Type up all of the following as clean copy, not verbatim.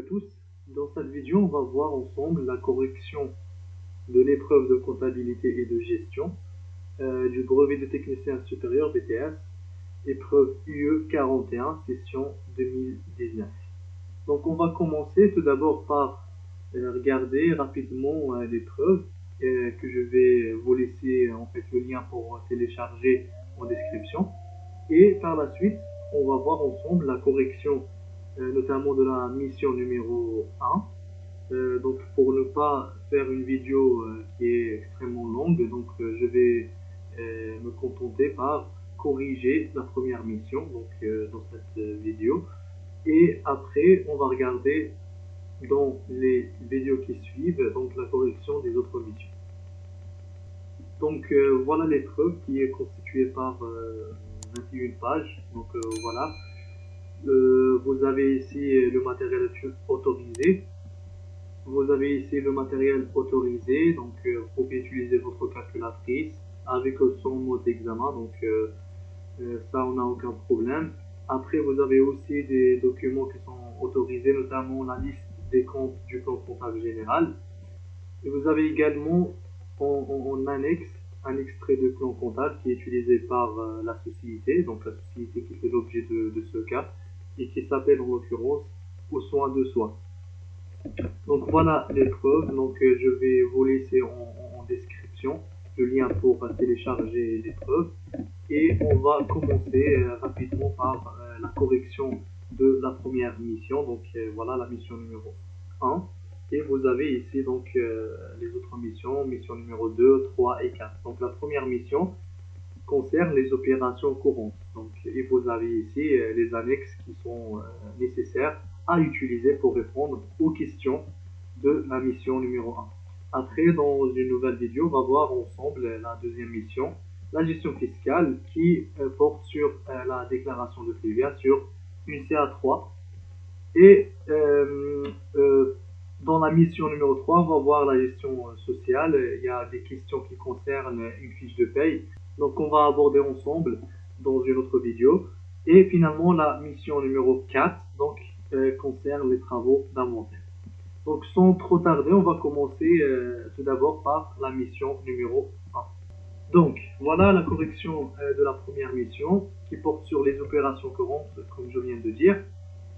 à tous. Dans cette vidéo, on va voir ensemble la correction de l'épreuve de comptabilité et de gestion du brevet de technicien supérieur BTS, épreuve UE 41, session 2019. Donc on va commencer tout d'abord par regarder rapidement l'épreuve que je vais vous laisser en fait le lien pour télécharger en description. Et par la suite, on va voir ensemble la correction notamment de la mission numéro 1. Donc pour ne pas faire une vidéo qui est extrêmement longue, donc je vais me contenter par corriger la première mission donc, dans cette vidéo. Et après, on va regarder dans les vidéos qui suivent donc la correction des autres missions. Donc voilà l'épreuve qui est constituée par 21 pages. Donc voilà. Vous avez ici le matériel autorisé. Vous avez ici le matériel autorisé, donc vous pouvez utiliser votre calculatrice avec son mode d'examen, donc ça on n'a aucun problème. Après vous avez aussi des documents qui sont autorisés, notamment la liste des comptes du plan comptable général. Et vous avez également en annexe un extrait de plan comptable qui est utilisé par la société, donc la société qui fait l'objet de ce cas, et qui s'appelle en l'occurrence Aux soins de soi. Donc voilà l'épreuve, donc je vais vous laisser en description le lien pour télécharger l'épreuve et on va commencer rapidement par la correction de la première mission, donc voilà la mission numéro 1 et vous avez ici donc les autres missions, mission numéro 2, 3 et 4. Donc la première mission concerne les opérations courantes. Donc, et vous avez ici les annexes qui sont nécessaires à utiliser pour répondre aux questions de la mission numéro 1. Après, dans une nouvelle vidéo, on va voir ensemble la deuxième mission, la gestion fiscale, qui porte sur la déclaration de TVA sur une CA3. Et dans la mission numéro 3, on va voir la gestion sociale. Il y a des questions qui concernent une fiche de paye. Donc on va aborder ensemble dans une autre vidéo. Et finalement la mission numéro 4 donc, concerne les travaux d'inventaire. Donc sans trop tarder, on va commencer tout d'abord par la mission numéro 1. Donc voilà la correction de la première mission qui porte sur les opérations courantes comme je viens de dire.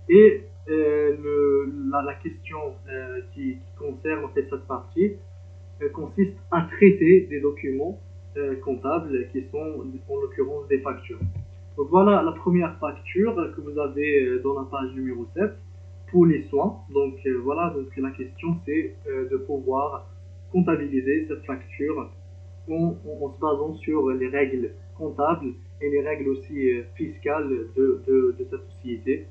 Et la question qui concerne en fait cette partie consiste à traiter des documents comptables qui sont en l'occurrence des factures. Donc voilà la première facture que vous avez dans la page numéro 7 pour les soins. Donc voilà, donc la question c'est de pouvoir comptabiliser cette facture en se basant sur les règles comptables et les règles aussi fiscales de cette société.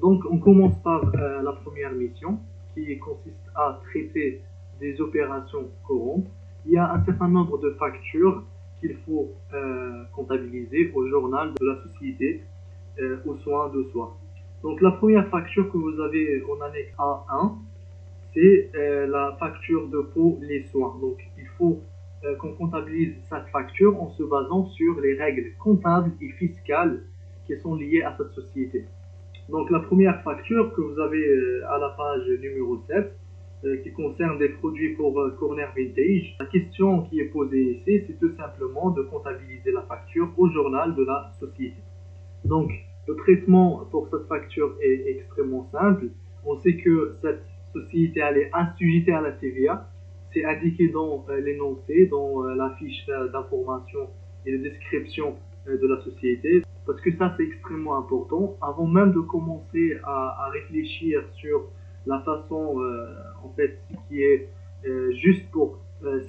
Donc on commence par la première mission qui consiste à traiter des opérations courantes. Il y a un certain nombre de factures qu'il faut comptabiliser au journal de la société aux soins de soi. Donc la première facture que vous avez en annexe A1, c'est la facture de pour les soins. Donc il faut qu'on comptabilise cette facture en se basant sur les règles comptables et fiscales qui sont liées à cette société. Donc la première facture que vous avez à la page numéro 7 qui concerne des produits pour Corner Vintage. La question qui est posée ici, c'est tout simplement de comptabiliser la facture au journal de la société. Donc le traitement pour cette facture est extrêmement simple. On sait que cette société elle est assujettée à la TVA. C'est indiqué dans l'énoncé, dans la fiche d'information et de description de la société. Parce que ça, c'est extrêmement important. Avant même de commencer à réfléchir sur la façon, en fait, qui est juste pour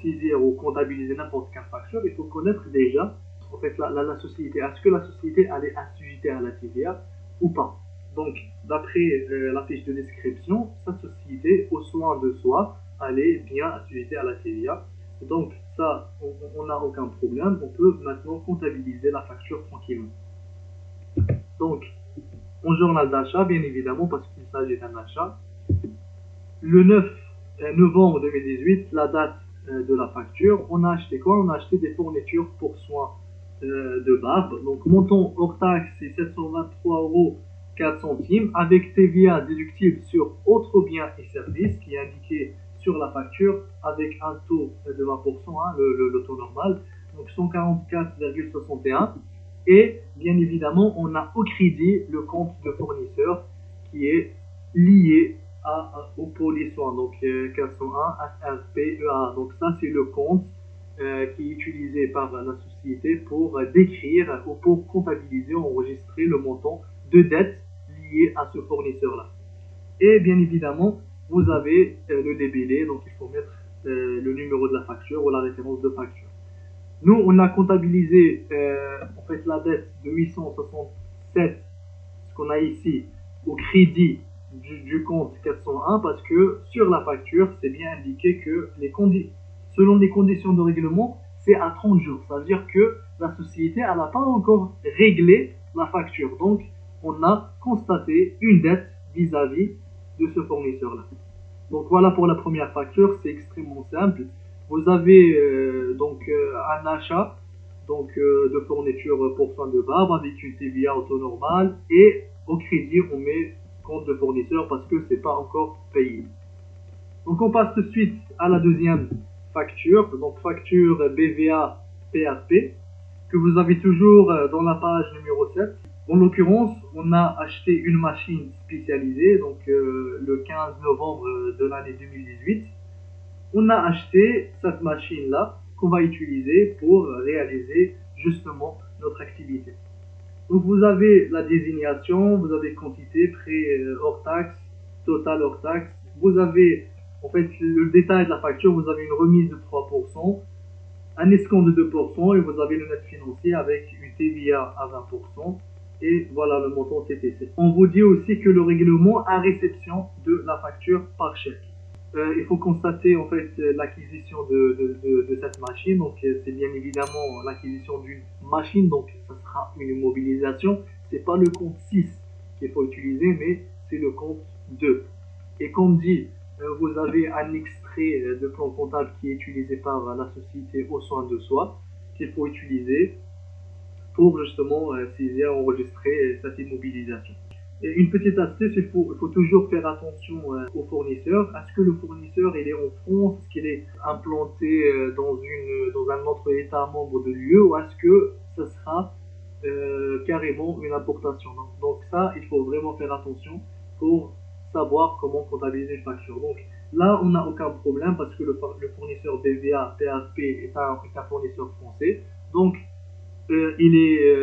saisir ou comptabiliser n'importe quelle facture, il faut connaître déjà, en fait, la société. Est-ce que la société, elle est assujettée à la TVA ou pas? Donc, d'après la fiche de description, cette société, aux soins de soi, elle est bien assujettée à la TVA. Donc, ça, on n'a aucun problème. On peut maintenant comptabiliser la facture tranquillement. Donc, en journal d'achat, bien évidemment, parce qu'il s'agit d'un achat. Le 9 novembre 2018, la date de la facture, on a acheté quoi? On a acheté des fournitures pour soins de barbe. Donc, montant hors taxe, c'est 723 € 4 centimes avec TVA déductible sur autres biens et services qui est indiqué sur la facture avec un taux de 20%, hein, le taux normal, donc 144,61. Et bien évidemment, on a au crédit le compte de fournisseur qui est lié au polysoin, donc 401 FRPEA. Donc ça, c'est le compte qui est utilisé par la société pour décrire ou pour comptabiliser, enregistrer le montant de dette lié à ce fournisseur-là. Et bien évidemment, vous avez le débellé, donc il faut mettre le numéro de la facture ou la référence de facture. Nous, on a comptabilisé en fait la dette de 867, ce qu'on a ici, au crédit du compte 401, parce que sur la facture, c'est bien indiqué que selon les conditions de règlement, c'est à 30 jours. Ça veut dire que la société, elle n'a pas encore réglé la facture. Donc, on a constaté une dette vis-à-vis de ce fournisseur-là. Donc voilà pour la première facture, c'est extrêmement simple. Vous avez un achat de fourniture pour soins de barbe avec une TVA auto normale et au crédit on met compte de fournisseur parce que c'est pas encore payé. Donc on passe tout de suite à la deuxième facture, donc facture BVA PRP que vous avez toujours dans la page numéro 7. En l'occurrence, on a acheté une machine spécialisée, donc le 15 novembre de l'année 2018. On a acheté cette machine-là qu'on va utiliser pour réaliser justement notre activité. Donc vous avez la désignation, vous avez quantité, prix hors taxe, total hors taxe. Vous avez en fait le détail de la facture, vous avez une remise de 3%, un escompte de 2% et vous avez le net financier avec une TVA à 20%. Et voilà le montant TTC. On vous dit aussi que le règlement a réception de la facture par chèque. Il faut constater en fait l'acquisition de cette machine. Donc c'est bien évidemment l'acquisition d'une machine, donc ça sera une immobilisation. C'est pas le compte 6 qu'il faut utiliser, mais c'est le compte 2. Et comme dit, vous avez un extrait de plan comptable qui est utilisé par la société aux soins de soi qu'il faut utiliser pour justement saisir, enregistrer cette immobilisation. Et une petite astuce, il faut toujours faire attention au fournisseur. Est-ce que le fournisseur il est en France, est-ce qu'il est implanté dans un autre État membre de l'UE ou est-ce que ce sera carrément une importation. Donc ça, il faut vraiment faire attention pour savoir comment comptabiliser une facture. Donc là, on n'a aucun problème parce que le fournisseur BVA, PHP est un fournisseur français. Donc il est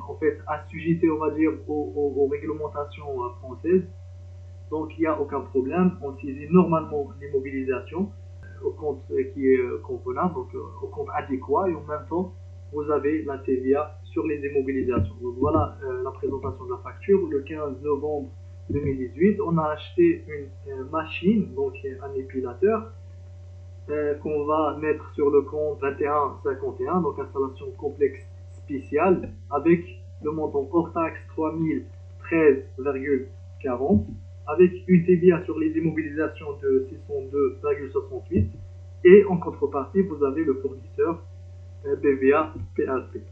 en fait assujetti, on va dire, aux réglementations françaises. Donc il n'y a aucun problème. On saisit normalement l'immobilisation au compte qui est convenable, donc au compte adéquat, et en même temps, vous avez la TVA sur les immobilisations. Donc voilà la présentation de la facture. Le 15 novembre 2018, on a acheté une machine, donc un épilateur, qu'on va mettre sur le compte 2151, donc installation complexe spéciale, avec le montant hors taxe 3013,40, avec une TVA sur les immobilisations de 602,68, et en contrepartie, vous avez le fournisseur BVA PHP.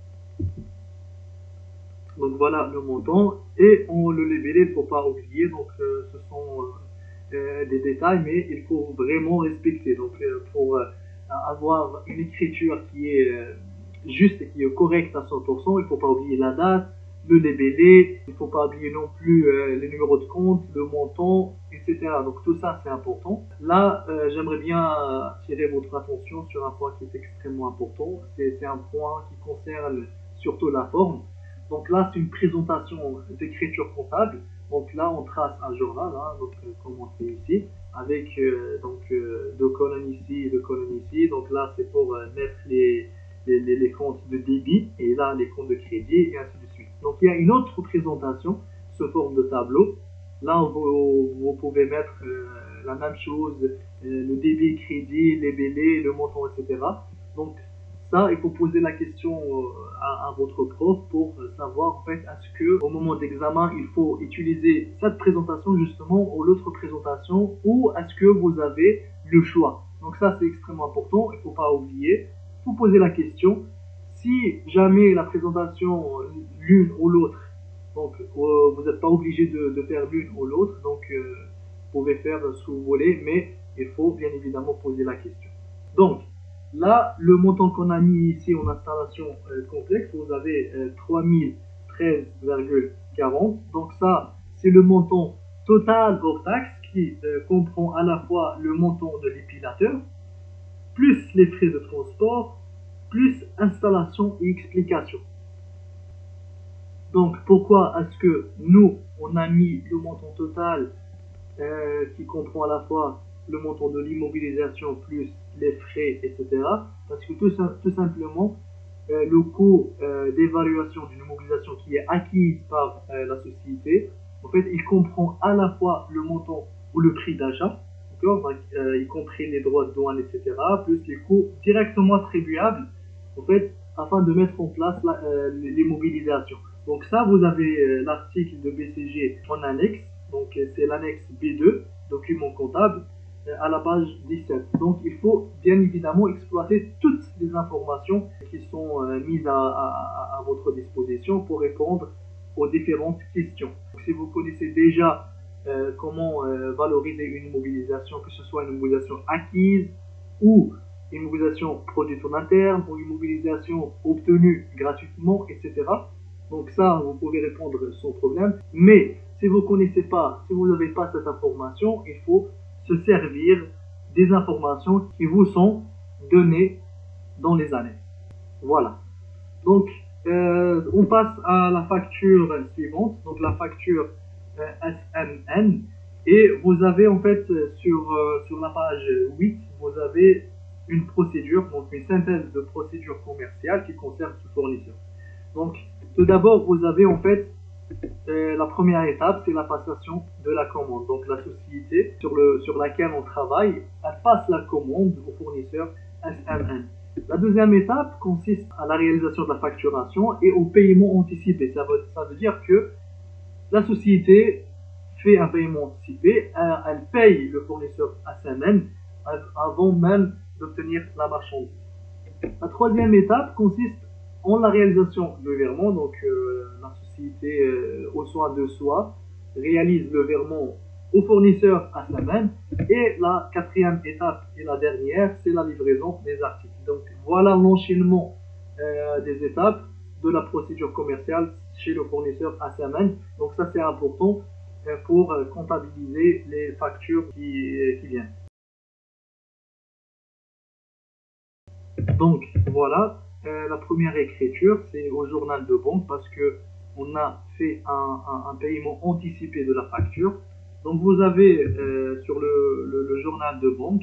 Donc voilà le montant, et on le labellé, il ne faut pas oublier, donc ce sont des détails, mais il faut vraiment respecter. Donc pour avoir une écriture qui est juste et qui est correcte à 100%, il ne faut pas oublier la date, le labellé, il ne faut pas oublier non plus les numéros de compte, le montant, etc. Donc tout ça c'est important. Là, j'aimerais bien attirer votre attention sur un point qui est extrêmement important. C'est un point qui concerne surtout la forme. Donc là, c'est une présentation d'écriture comptable. Donc là, on trace un journal, hein, donc, comme on fait ici, avec deux colonnes ici et deux colonnes ici. Donc là, c'est pour mettre les comptes de débit et là, les comptes de crédit et ainsi de suite. Donc il y a une autre présentation sous forme de tableau. Là, vous pouvez mettre la même chose, le débit, crédit, les bélés, le montant, etc. Donc ça, il faut poser la question à votre prof pour savoir en fait est-ce que au moment d'examen il faut utiliser cette présentation justement ou l'autre présentation ou est-ce que vous avez le choix. Donc ça c'est extrêmement important, il ne faut pas oublier. Il faut poser la question si jamais la présentation l'une ou l'autre Donc, vous n'êtes pas obligé de faire l'une ou l'autre. Donc, vous pouvez faire ce que vous voulez, mais il faut bien évidemment poser la question. Donc, là, le montant qu'on a mis ici en installation complexe, vous avez 3013,40. Donc ça, c'est le montant total hors taxe qui comprend à la fois le montant de l'épilateur, plus les frais de transport, plus installation et explication. Donc pourquoi est-ce que nous, on a mis le montant total qui comprend à la fois le montant de l'immobilisation plus les frais, etc. Parce que tout simplement, le coût d'évaluation d'une immobilisation qui est acquise par la société, en fait, il comprend à la fois le montant ou le prix d'achat, y compris les droits de douane, etc., plus les coûts directement attribuables, en fait, afin de mettre en place l'immobilisation. Donc ça, vous avez l'article de BCG en annexe, donc c'est l'annexe B2, document comptable, à la page 17. Donc il faut bien évidemment exploiter toutes les informations qui sont mises à votre disposition pour répondre aux différentes questions. Donc, si vous connaissez déjà comment valoriser une immobilisation, que ce soit une immobilisation acquise ou une immobilisation produite en interne ou une immobilisation obtenue gratuitement, etc. Donc ça, vous pouvez répondre sans problème. Mais si vous ne connaissez pas, si vous n'avez pas cette information, il faut se servir des informations qui vous sont données dans les années. Voilà. Donc, on passe à la facture suivante, donc la facture SMN. Et vous avez en fait sur la page 8, vous avez une procédure, donc une synthèse de procédure commerciale qui concerne ce fournisseur. Donc, tout d'abord, vous avez en fait la première étape, c'est la passation de la commande. Donc, la société sur laquelle on travaille, elle passe la commande au fournisseur SMN. La deuxième étape consiste à la réalisation de la facturation et au paiement anticipé. Ça veut dire que la société fait un paiement anticipé, elle paye le fournisseur SMN avant même d'obtenir la marchandise. La troisième étape consiste en la réalisation du virement, donc la société au soin de soi réalise le virement au fournisseur à sa main. Et la quatrième étape et la dernière, c'est la livraison des articles. Donc voilà l'enchaînement des étapes de la procédure commerciale chez le fournisseur à sa main. Donc ça c'est important pour comptabiliser les factures qui viennent. Donc voilà, la première écriture, c'est au journal de banque parce que on a fait un paiement anticipé de la facture. Donc vous avez sur le journal de banque,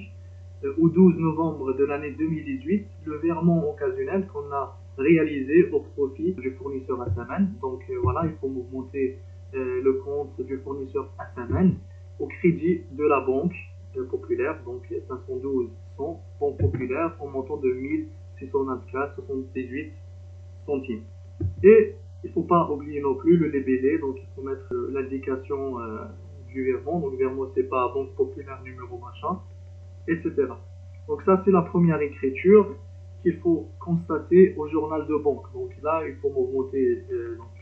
au 12 novembre de l'année 2018, le virement occasionnel qu'on a réalisé au profit du fournisseur Asaman. Donc voilà, il faut monter le compte du fournisseur Asaman au crédit de la banque populaire, donc 512 100, banque populaire, au montant de 1624,78 centimes. Et il ne faut pas oublier non plus le libellé, donc il faut mettre l'indication du virement, donc virement c'est pas banque populaire numéro machin, etc. Donc ça c'est la première écriture qu'il faut constater au journal de banque. Donc là il faut augmenter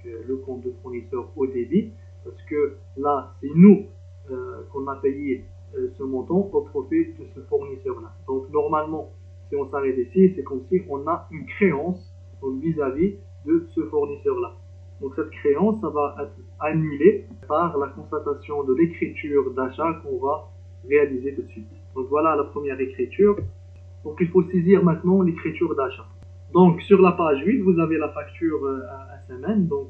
le compte de fournisseur au débit, parce que là c'est nous qu'on a payé ce montant au profit de ce fournisseur-là. Donc normalement, si on s'arrête ici, c'est comme si on a une créance vis-à-vis de ce fournisseur-là. Donc cette créance, ça va être annulée par la constatation de l'écriture d'achat qu'on va réaliser tout de suite. Donc voilà la première écriture. Donc il faut saisir maintenant l'écriture d'achat. Donc sur la page 8, vous avez la facture SMN. Donc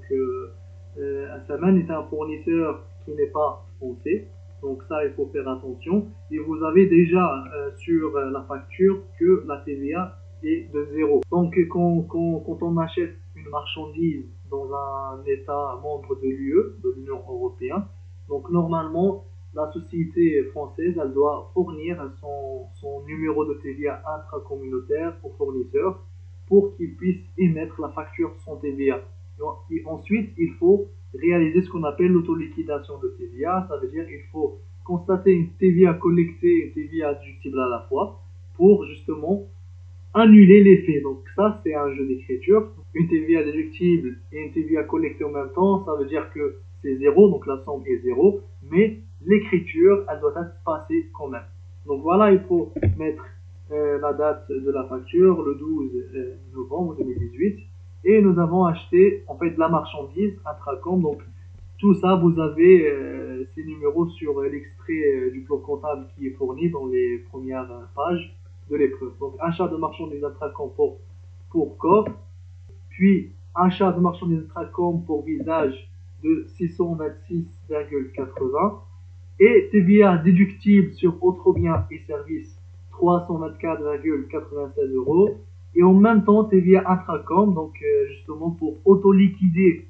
SMN est un fournisseur qui n'est pas français. Donc ça, il faut faire attention. Et vous avez déjà sur la facture que la TVA est de 0. Donc quand on achète une marchandise dans un État membre de l'UE, de l'Union européenne, donc normalement, la société française, elle doit fournir son numéro de TVA intracommunautaire au fournisseur pour qu'il puisse émettre la facture sans TVA. Et ensuite, il faut réaliser ce qu'on appelle l'autoliquidation de TVA. Ça veut dire qu'il faut constater une TVA collectée et une TVA adductible à la fois pour justement annuler les faits. Donc ça, c'est un jeu d'écriture. Une TVA déductible et une TVA collectée en même temps, ça veut dire que c'est zéro, donc la somme est zéro, mais l'écriture, elle doit être passée quand même. Donc voilà, il faut mettre la date de la facture, le 12 novembre 2018, et nous avons acheté en fait de la marchandise à Tracom. Donc tout ça, vous avez ces numéros sur l'extrait du plan comptable qui est fourni dans les premières pages de l'épreuve. Donc achat de marchandises à Tracom pour corps, puis achat de marchandises à Tracom pour visage de 626,80 et TVA déductible sur autres biens et services 324,96 euros et en même temps TVA intracom, donc justement pour auto-liquider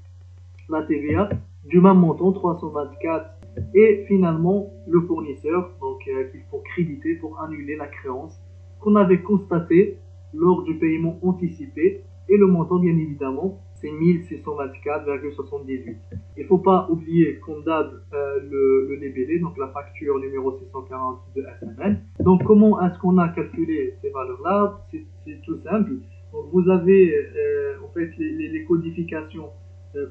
la TVA du même montant 324 et finalement le fournisseur donc qu'il faut créditer pour annuler la créance qu'on avait constatée lors du paiement anticipé et le montant bien évidemment c'est 1624,78. Il ne faut pas oublier qu'on date le libellé, donc la facture numéro 640 de SMN. Donc comment est-ce qu'on a calculé ces valeurs-là? C'est tout simple. Donc vous avez en fait les codifications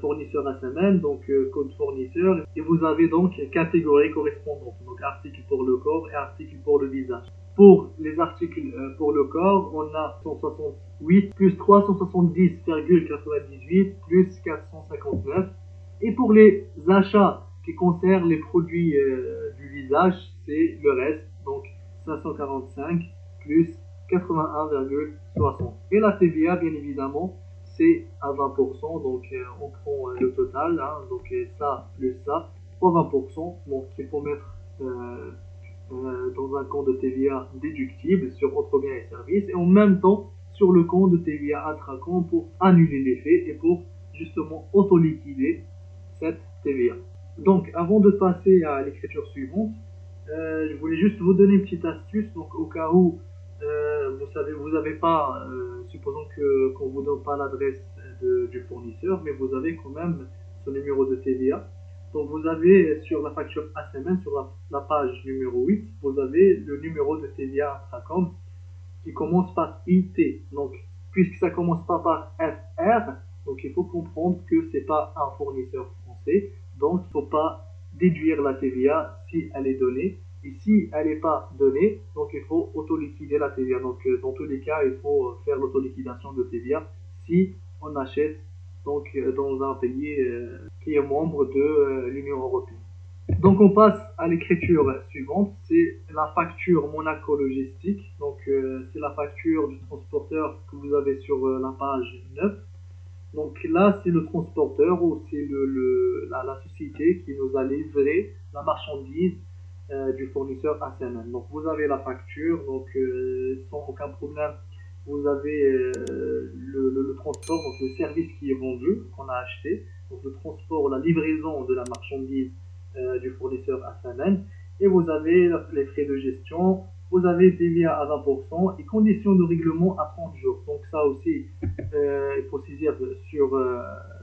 fournisseur SMN, donc code fournisseur, et vous avez donc catégories correspondantes, donc article pour le corps et article pour le visage. Pour les articles pour le corps, on a 168 plus 370,98 plus 459. Et pour les achats qui concernent les produits du visage, c'est le reste, donc 545 plus 81,60. Et la TVA, bien évidemment, c'est à 20%, donc on prend le total, hein, donc ça plus ça, fois 20%, donc il faut mettre dans un compte de TVA déductible sur autres biens et services, et en même temps sur le compte de TVA intracom pour annuler les faits et pour justement auto-liquider cette TVA. Donc avant de passer à l'écriture suivante, je voulais juste vous donner une petite astuce, donc au cas où vous n'avez pas, supposons qu'on ne vous donne pas l'adresse du fournisseur, mais vous avez quand même son numéro de TVA. Donc vous avez sur la facture ASMN, sur la page numéro 8, vous avez le numéro de TVA Intracom qui commence par IT. Donc puisque ça ne commence pas par FR, donc il faut comprendre que ce n'est pas un fournisseur français, donc il ne faut pas déduire la TVA si elle est donnée. Et si elle n'est pas donnée, donc il faut auto-liquider la TVA. Donc dans tous les cas, il faut faire l'auto-liquidation de TVA si on achète donc dans un pays qui est membre de l'Union européenne. Donc on passe à l'écriture suivante, c'est la facture Monaco Logistique. Donc c'est la facture du transporteur que vous avez sur la page 9. Donc là, c'est le transporteur ou c'est la société qui nous a livré la marchandise du fournisseur ASMN. Donc vous avez la facture, donc sans aucun problème, vous avez le transport, donc le service qui est vendu, qu'on a acheté, donc le transport, la livraison de la marchandise du fournisseur ASMN, et vous avez les frais de gestion, vous avez TVA à 20% et conditions de règlement à 30 jours. Donc ça aussi, il faut saisir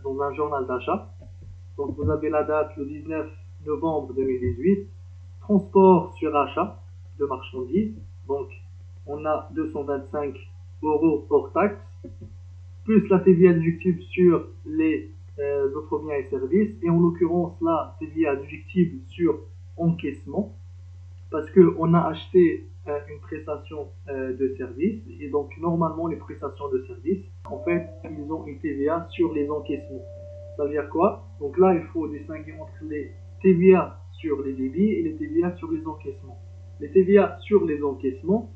dans un journal d'achat. Donc vous avez la date le 19 novembre 2018, transport sur achat de marchandises, donc on a 225 euros hors taxe, plus la TVA déductible sur les autres biens et services, et en l'occurrence la TVA déductible sur encaissement, parce qu'on a acheté une prestation de service, et donc normalement les prestations de service, en fait, ils ont une TVA sur les encaissements. Ça veut dire quoi? Donc là, il faut distinguer entre les TVA sur les débits et les TVA sur les encaissements. Les TVA sur les encaissements,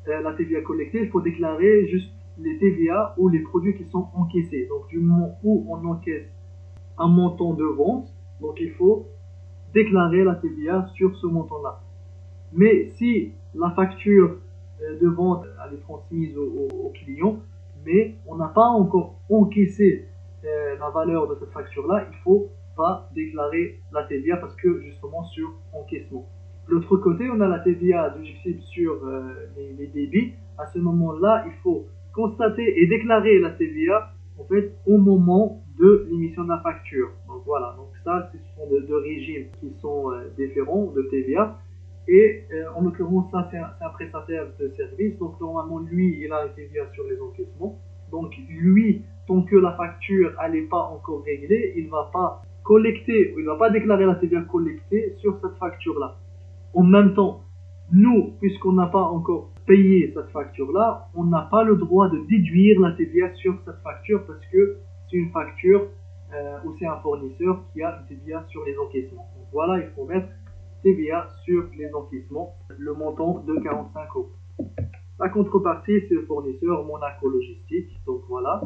la TVA collectée, il faut déclarer juste les TVA ou les produits qui sont encaissés. Donc du moment où on encaisse un montant de vente, donc il faut déclarer la TVA sur ce montant-là. Mais si la facture de vente elle est transmise au client, mais on n'a pas encore encaissé la valeur de cette facture-là, il ne faut pas déclarer la TVA parce que justement sur encaissement. De l'autre côté, on a la TVA déductible sur les débits. À ce moment-là, il faut constater et déclarer la TVA en fait au moment de l'émission de la facture. Donc voilà, donc ça, ce sont deux régimes qui sont différents de TVA. Et en l'occurrence, ça c'est un prestataire de service, donc normalement lui il a une TVA sur les encaissements. Donc lui, tant que la facture elle n'est pas encore réglée, il ne va pas collecter, il ne va pas déclarer la TVA collectée sur cette facture-là. En même temps, nous, puisqu'on n'a pas encore payé cette facture-là, on n'a pas le droit de déduire la TVA sur cette facture parce que c'est une facture ou c'est un fournisseur qui a une TVA sur les encaissements. Donc voilà, il faut mettre TVA sur les encaissements, le montant de 45 euros. La contrepartie, c'est le fournisseur Monaco Logistique. Donc voilà,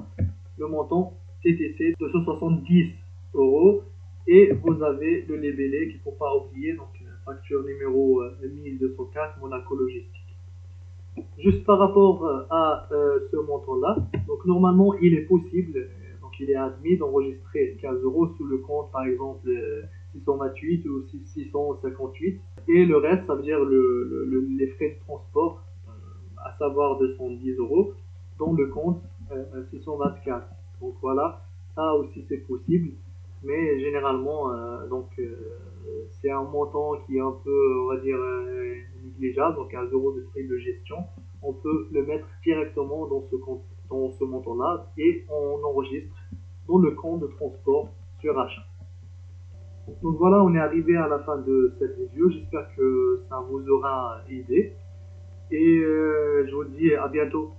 le montant TTC de 270 euros. Et vous avez le libellé qu'il ne faut pas oublier, donc facture numéro 1204 Monaco Logistique. Juste par rapport à ce montant-là, donc normalement il est possible, donc il est admis d'enregistrer 15 euros sous le compte par exemple 628 ou 658 et le reste ça veut dire les frais de transport, à savoir 210 euros dans le compte 624. Donc voilà, ça aussi c'est possible, mais généralement c'est un montant qui est un peu on va dire négligeable, donc 15 euros de frais de gestion. On peut le mettre directement dans ce compte, dans ce montant-là, et on enregistre dans le compte de transport sur achat. Donc voilà, on est arrivé à la fin de cette vidéo. J'espère que ça vous aura aidé. Et je vous dis à bientôt.